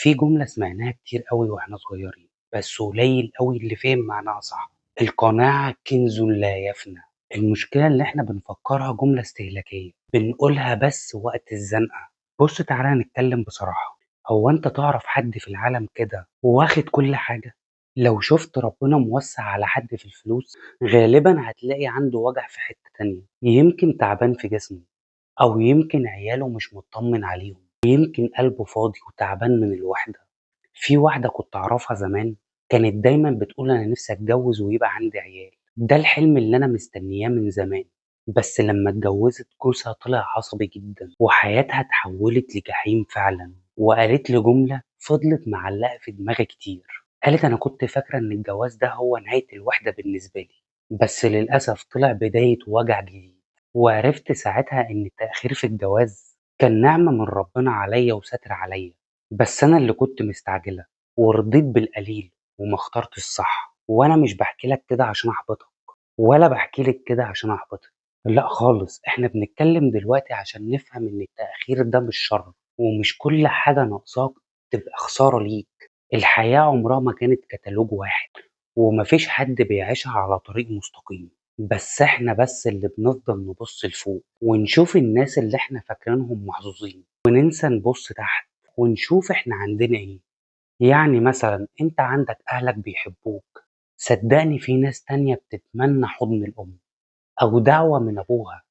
في جملة سمعناها كتير أوي وإحنا صغيرين، بس قليل أوي اللي فهم معناها صح. القناعة كنز لا يفنى. المشكلة اللي إحنا بنفكرها جملة استهلاكية، بنقولها بس وقت الزنقة. بص تعالى نتكلم بصراحة. هو أنت تعرف حد في العالم كده واخد كل حاجة؟ لو شفت ربنا موسع على حد في الفلوس، غالبا هتلاقي عنده وجع في حتة تانية. يمكن تعبان في جسمه، أو يمكن عياله مش مطمن عليهم، يمكن قلبه فاضي وتعبان من الوحدة. في واحدة كنت أعرفها زمان، كانت دايما بتقول أنا نفسي أتجوز ويبقى عندي عيال، ده الحلم اللي أنا مستنياه من زمان. بس لما اتجوزت جوزها طلع عصبي جدا وحياتها اتحولت لجحيم فعلا. وقالت لي جملة فضلت معلقة في دماغي كتير. قالت أنا كنت فاكرة إن الجواز ده هو نهاية الوحدة بالنسبة لي، بس للأسف طلع بداية وجع جديد. وعرفت ساعتها إن التأخير في الجواز كان نعمة من ربنا عليا وستر عليا، بس أنا اللي كنت مستعجلة ورضيت بالقليل وما اخترتش الصح. وأنا مش بحكي لك كده عشان أحبطك، ولا بحكي لك كده عشان أحبطك، لا خالص. إحنا بنتكلم دلوقتي عشان نفهم إن التأخير ده مش شر، ومش كل حاجة ناقصاك تبقى خسارة ليك. الحياة عمرها ما كانت كتالوج واحد، ومفيش حد بيعيشها على طريق مستقيم. بس إحنا بس اللي بنفضل نبص لفوق ونشوف الناس اللي إحنا فاكرينهم محظوظين، وننسى نبص تحت ونشوف إحنا عندنا إيه. يعني مثلا أنت عندك أهلك بيحبوك، صدقني في ناس تانية بتتمنى حضن الأم أو دعوة من أبوها.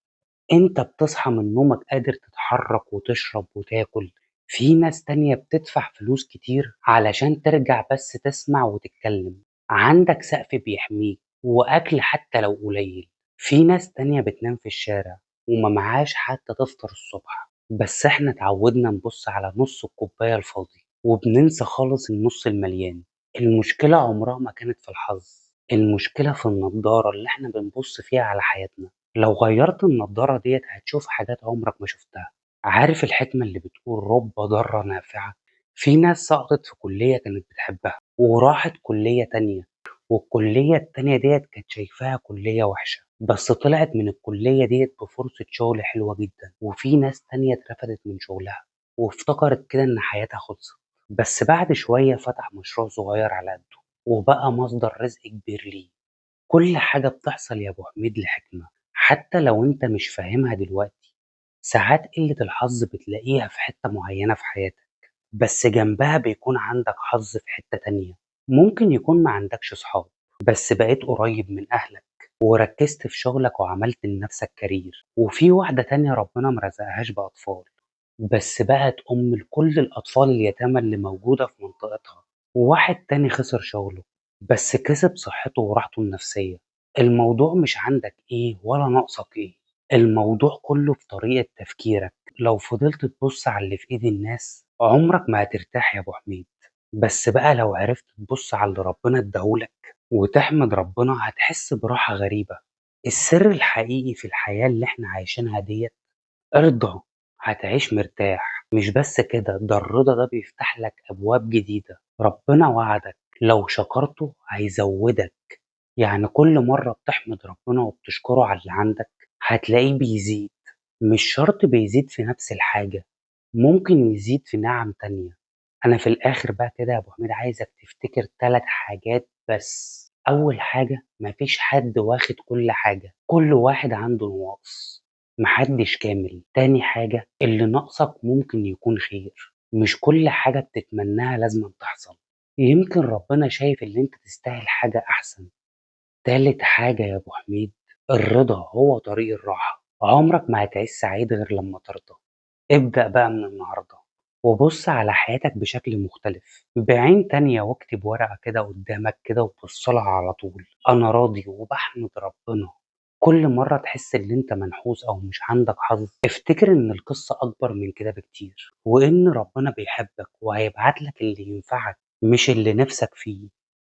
أنت بتصحى من نومك قادر تتحرك وتشرب وتاكل، في ناس تانية بتدفع فلوس كتير علشان ترجع بس تسمع وتتكلم. عندك سقف بيحميك وأكل حتى لو قليل. في ناس تانية بتنام في الشارع وما معاش حتى تفطر الصبح. بس احنا اتعودنا نبص على نص الكوباية الفاضي وبننسى خالص النص المليان. المشكلة عمرها ما كانت في الحظ، المشكلة في النضارة اللي احنا بنبص فيها على حياتنا. لو غيرت النضارة ديت هتشوف حاجات عمرك ما شفتها. عارف الحكمة اللي بتقول رب ضارة نافعة؟ في ناس سقطت في كلية كانت بتحبها وراحت كلية تانية، والكلية التانية ديت كانت شايفاها كلية وحشة، بس طلعت من الكلية ديت بفرصة شغل حلوة جدا. وفي ناس تانية اترفدت من شغلها وافتكرت كده إن حياتها خلصت، بس بعد شوية فتح مشروع صغير على قده وبقى مصدر رزق كبير ليه. كل حاجة بتحصل يا أبو حميد لحكمة، حتى لو أنت مش فاهمها دلوقتي. ساعات قلة الحظ بتلاقيها في حتة معينة في حياتك، بس جنبها بيكون عندك حظ في حتة تانية. ممكن يكون ما عندكش صحاب، بس بقيت قريب من أهلك وركزت في شغلك وعملت لنفسك كارير. وفي واحدة تانية ربنا مرزقهاش بأطفال، بس بقت أم لكل الأطفال اليتامى اللي موجودة في منطقتها. وواحد تاني خسر شغله بس كسب صحته وراحته النفسية. الموضوع مش عندك إيه ولا ناقصك إيه، الموضوع كله في طريقة تفكيرك. لو فضلت تبص على اللي في إيد الناس عمرك ما هترتاح يا أبو حميد. بس بقى لو عرفت تبص على اللي ربنا اداهولك وتحمد ربنا هتحس براحة غريبة. السر الحقيقي في الحياة اللي احنا عايشينها ديت ارضى، هتعيش مرتاح. مش بس كده، ده الرضا ده بيفتح لك أبواب جديدة. ربنا وعدك لو شكرته هيزودك. يعني كل مرة بتحمد ربنا وبتشكره على اللي عندك هتلاقيه بيزيد. مش شرط بيزيد في نفس الحاجة، ممكن يزيد في نعم تانية. أنا في الآخر بقى كده يا أبو حميد عايزك تفتكر 3 حاجات بس. أول حاجة، مفيش حد واخد كل حاجة، كل واحد عنده نواقص، محدش كامل. تاني حاجة، اللي ناقصك ممكن يكون خير، مش كل حاجة بتتمناها لازم تحصل، يمكن ربنا شايف اللي انت تستاهل حاجة أحسن. تالت حاجة يا أبو حميد، الرضا هو طريق الراحة. عمرك ما هتعيش سعيد غير لما ترضى. ابدأ بقى من النهاردة وبص على حياتك بشكل مختلف بعين تانية، واكتب ورقة كده قدامك كده وبصلها على طول، أنا راضي وبحمد ربنا. كل مرة تحس إن أنت منحوس أو مش عندك حظ افتكر إن القصة أكبر من كده بكتير، وإن ربنا بيحبك وهيبعتلك اللي ينفعك مش اللي نفسك فيه.